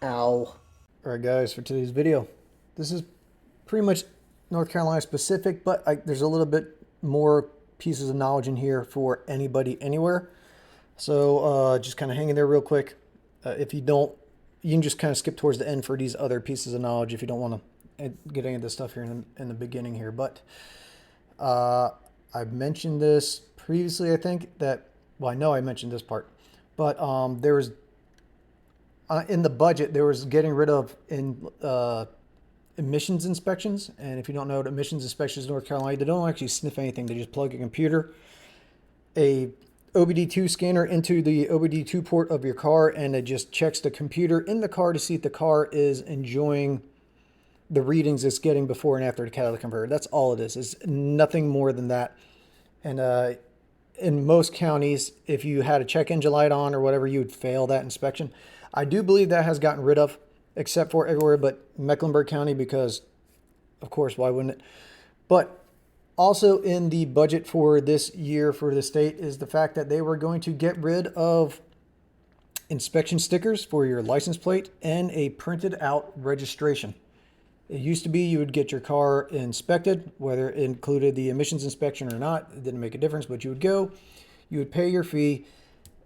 Ow. Alright guys, for today's video, this is pretty much North Carolina specific, but there's a little bit more pieces of knowledge in here for anybody anywhere. So just kind of hang in there real quick. If you don't, you can just kind of skip towards the end for these other pieces of knowledge if you don't want to get any of this stuff here in the beginning here. But I've mentioned this previously, I think that, well, I know I mentioned this part, but there was in the budget, there was getting rid of emissions inspections. And if you don't know what emissions inspections in North Carolina, they don't actually sniff anything. They just plug a OBD2 scanner into the OBD2 port of your car, and it just checks the computer in the car to see if the car is enjoying the readings it's getting before and after the catalytic converter. That's all it is. It's nothing more than that. And in most counties, if you had a check engine light on or whatever, you would fail that inspection. I do believe that has gotten rid of, except for everywhere but Mecklenburg County, because, of course, why wouldn't it? But also in the budget for this year for the state is the fact that they were going to get rid of inspection stickers for your license plate and a printed out registration. It used to be you would get your car inspected, whether it included the emissions inspection or not. It didn't make a difference, but you would go, you would pay your fee,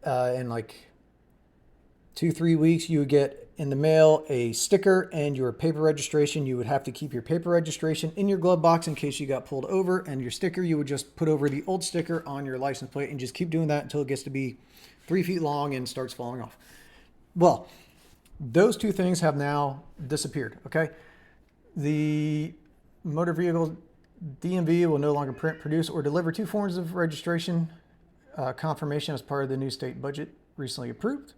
and like 2-3 weeks, you would get in the mail a sticker and your paper registration. You would have to keep your paper registration in your glove box in case you got pulled over, and your sticker, you would just put over the old sticker on your license plate and just keep doing that until it gets to be 3 feet long and starts falling off. Well, those two things have now disappeared, okay? The motor vehicle DMV will no longer print, produce, or deliver 2 forms of registration confirmation as part of the new state budget recently approved.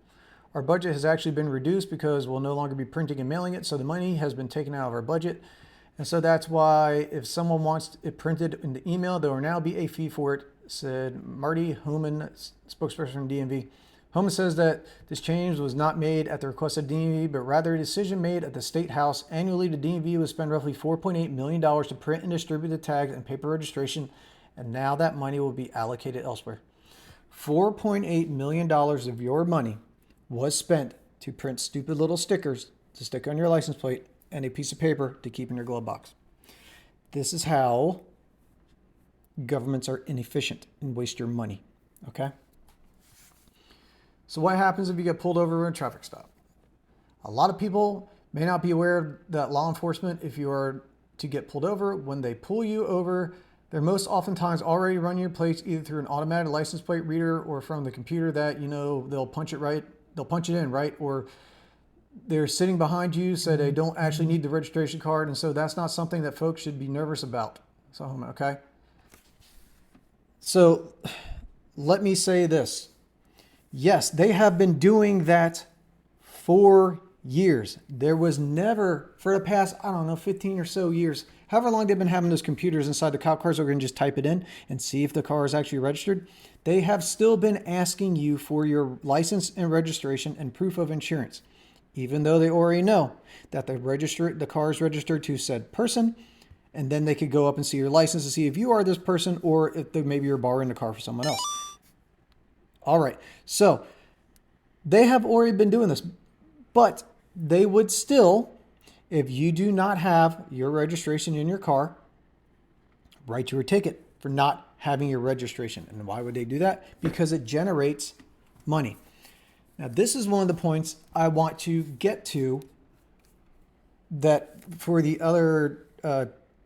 Our budget has actually been reduced because we'll no longer be printing and mailing it, so the money has been taken out of our budget. And so that's why if someone wants it printed in the email, there will now be a fee for it, said Marty Homan, spokesperson from DMV. Homan says that this change was not made at the request of DMV, but rather a decision made at the State House. Annually, the DMV would spend roughly $4.8 million to print and distribute the tags and paper registration, and now that money will be allocated elsewhere. $4.8 million of your money was spent to print stupid little stickers to stick on your license plate and a piece of paper to keep in your glove box. This is how governments are inefficient and waste your money, okay? So what happens if you get pulled over in a traffic stop? A lot of people may not be aware that law enforcement, if you are to get pulled over, when they pull you over, they're most oftentimes already running your plates either through an automatic license plate reader or from the computer that, you know, they'll punch it in, right? Or they're sitting behind you so they don't actually need the registration card. And so that's not something that folks should be nervous about. So, okay. So let me say this. Yes, they have been doing that for years. There was never, for the past, I don't know, 15 or so years, however long they've been having those computers inside the cop cars, we're going to just type it in and see if the car is actually registered. They have still been asking you for your license and registration and proof of insurance, even though they already know that the car is registered to said person, and then they could go up and see your license to see if you are this person or if maybe you're borrowing the car for someone else. All right, so they have already been doing this, but they would still, if you do not have your registration in your car, write you a ticket for not having your registration. And why would they do that? Because it generates money. Now, this is one of the points I want to get to that for the other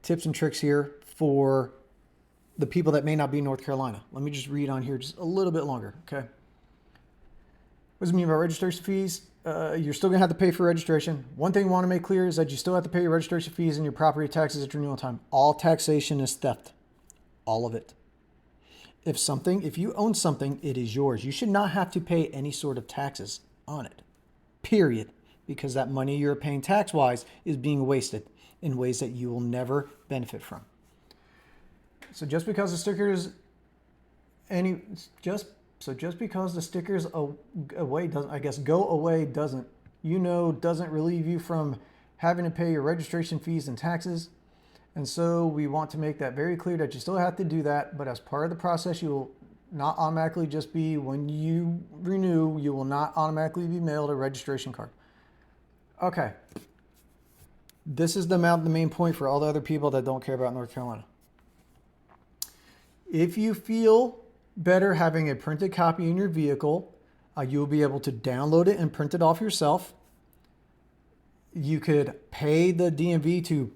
tips and tricks here for the people that may not be in North Carolina. Let me just read on here just a little bit longer, okay? What does it mean about registration fees? You're still going to have to pay for registration. One thing I want to make clear is that you still have to pay your registration fees and your property taxes at renewal time. All taxation is theft. All of it. If you own something, it is yours. You should not have to pay any sort of taxes on it, period, because that money you're paying tax-wise is being wasted in ways that you will never benefit from. So just because the stickers go away doesn't relieve you from having to pay your registration fees and taxes. And so we want to make that very clear that you still have to do that, but as part of the process, you will not automatically just be, when you renew, you will not automatically be mailed a registration card. Okay. This is the main point for all the other people that don't care about North Carolina. If you feel better having a printed copy in your vehicle, you'll be able to download it and print it off yourself. You could pay the DMV to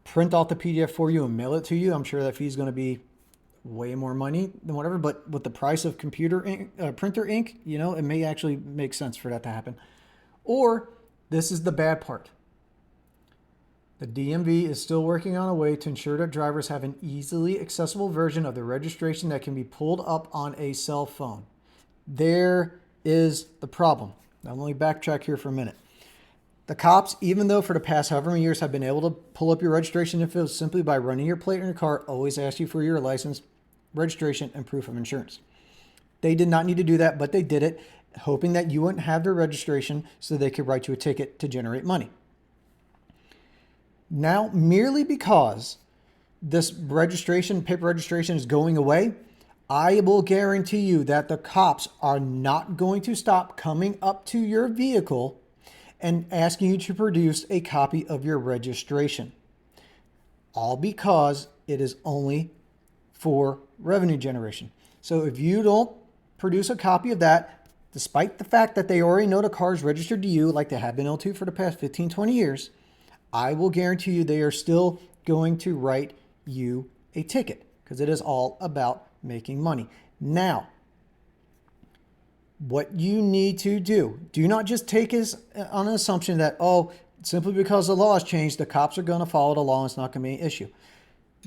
print out the PDF for you and mail it to you. I'm sure that fee is going to be way more money than whatever, but with the price of computer ink, printer ink, you know, it may actually make sense for that to happen. Or this is the bad part. The DMV is still working on a way to ensure that drivers have an easily accessible version of the registration that can be pulled up on a cell phone. There is the problem. Now, let me backtrack here for a minute. The cops, even though for the past however many years have been able to pull up your registration info simply by running your plate in your car, always ask you for your license, registration, and proof of insurance. They did not need to do that, but they did it, hoping that you wouldn't have their registration so they could write you a ticket to generate money. Now, merely because this registration, paper registration is going away, I will guarantee you that the cops are not going to stop coming up to your vehicle and asking you to produce a copy of your registration. All because it is only for revenue generation. So if you don't produce a copy of that, despite the fact that they already know the car is registered to you, like they have been able to for the past 15, 20 years, I will guarantee you they are still going to write you a ticket because it is all about making money. Now, what you need to do not just take as on an assumption that, oh, simply because the law has changed, the cops are going to follow the law and it's not going to be an issue.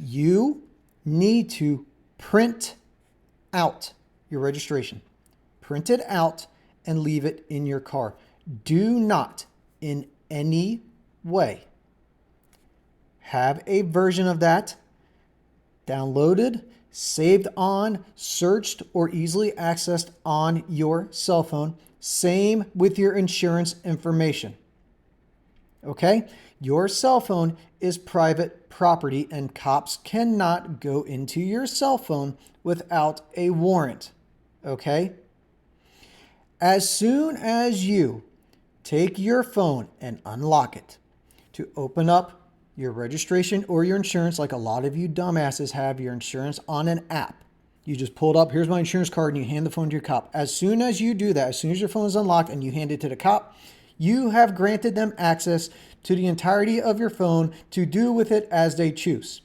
You need to print out your registration. Print it out and leave it in your car. Do not in any way have a version of that downloaded, saved on, searched, or easily accessed on your cell phone. Same with your insurance information. Okay? Your cell phone is private property and cops cannot go into your cell phone without a warrant. Okay? As soon as you take your phone and unlock it to open up your registration or your insurance, like a lot of you dumbasses have your insurance on an app. You just pull it up, here's my insurance card, and you hand the phone to your cop. As soon as you do that, as soon as your phone is unlocked and you hand it to the cop, you have granted them access to the entirety of your phone to do with it as they choose.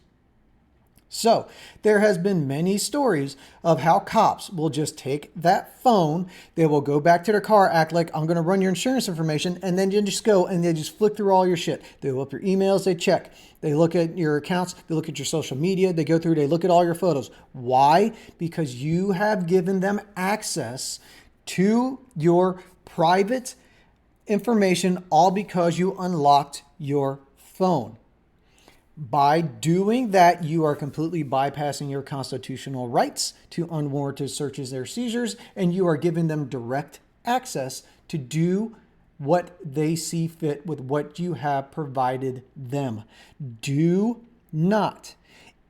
So there has been many stories of how cops will just take that phone, they will go back to their car, act like I'm going to run your insurance information, and then you just go and they just flick through all your shit. They look up your emails, they check, they look at your accounts, they look at your social media, they go through, they look at all your photos. Why? Because you have given them access to your private information, all because you unlocked your phone. By doing that, you are completely bypassing your constitutional rights to unwarranted searches or seizures, and you are giving them direct access to do what they see fit with what you have provided them. Do not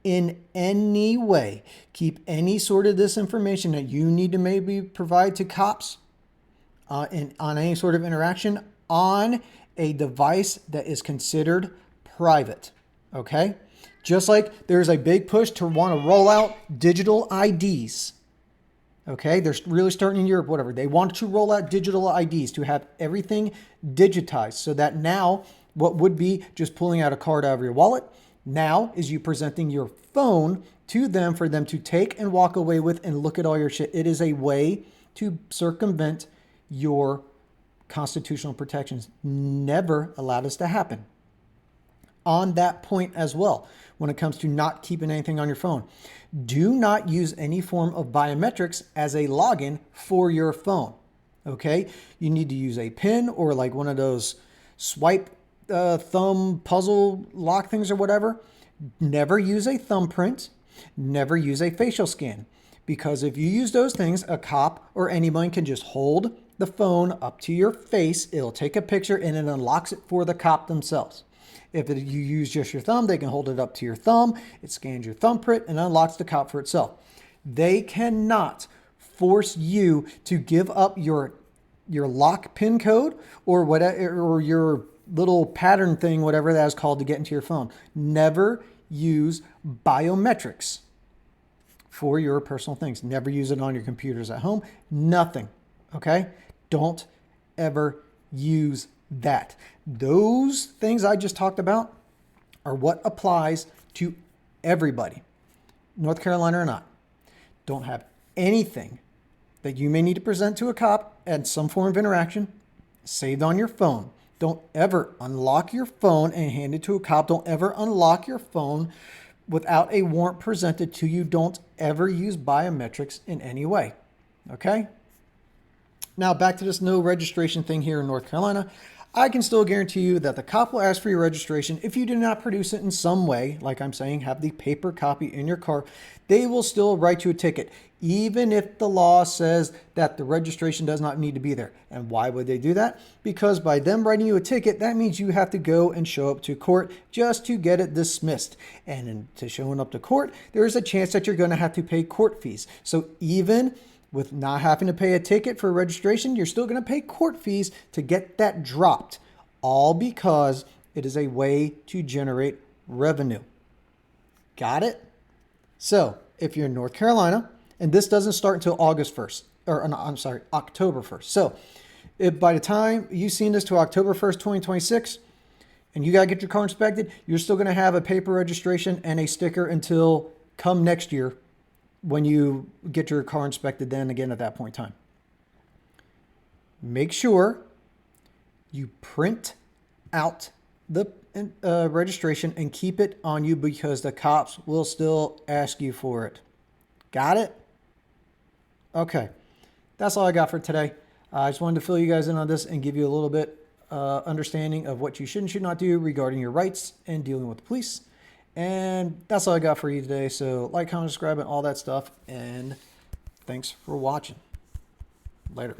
in any way keep any sort of this information that you need to maybe provide to cops on any sort of interaction on a device that is considered private. Okay? Just like there's a big push to want to roll out digital IDs. Okay? They're really starting in Europe, whatever. They want to roll out digital IDs to have everything digitized so that now what would be just pulling out a card out of your wallet now is you presenting your phone to them for them to take and walk away with and look at all your shit. It is a way to circumvent your constitutional protections. Never allow this to happen. On that point as well, when it comes to not keeping anything on your phone, do not use any form of biometrics as a login for your phone. Okay? You need to use a PIN or like one of those swipe thumb puzzle lock things or whatever. Never use a thumbprint. Never use a facial scan. Because if you use those things, a cop or anyone can just hold the phone up to your face. It'll take a picture and it unlocks it for the cop themselves. If you use just your thumb, they can hold it up to your thumb. It scans your thumbprint and unlocks the cop for itself. They cannot force you to give up your your lock pin code or whatever, or your little pattern thing, whatever that is called, to get into your phone. Never use biometrics for your personal things. Never use it on your computers at home. Nothing. Okay? Don't ever use that. Those things I just talked about are what applies to everybody, North Carolina or not. Don't have anything that you may need to present to a cop at some form of interaction saved on your phone. Don't ever unlock your phone and hand it to a cop. Don't ever unlock your phone without a warrant presented to you. Don't ever use biometrics in any way. Okay? Now back to this no registration thing here in North Carolina. I can still guarantee you that the cop will ask for your registration. If you do not produce it in some way, like I'm saying, have the paper copy in your car, they will still write you a ticket, even if the law says that the registration does not need to be there. And why would they do that? Because by them writing you a ticket, that means you have to go and show up to court just to get it dismissed. And to showing up to court, there is a chance that you're going to have to pay court fees. So even with not having to pay a ticket for registration, you're still going to pay court fees to get that dropped, all because it is a way to generate revenue. Got it? So if you're in North Carolina, and this doesn't start until October 1st. So if by the time you've seen this to October 1st, 2026, and you got to get your car inspected, you're still going to have a paper registration and a sticker until come next year, when you get your car inspected then again at that point in time. Make sure you print out the registration and keep it on you, because the cops will still ask you for it. Got it? Okay. That's all I got for today. I just wanted to fill you guys in on this and give you a little bit understanding of what you should and should not do regarding your rights and dealing with the police. And that's all I got for you today. So like, comment, subscribe, and all that stuff. And thanks for watching. Later.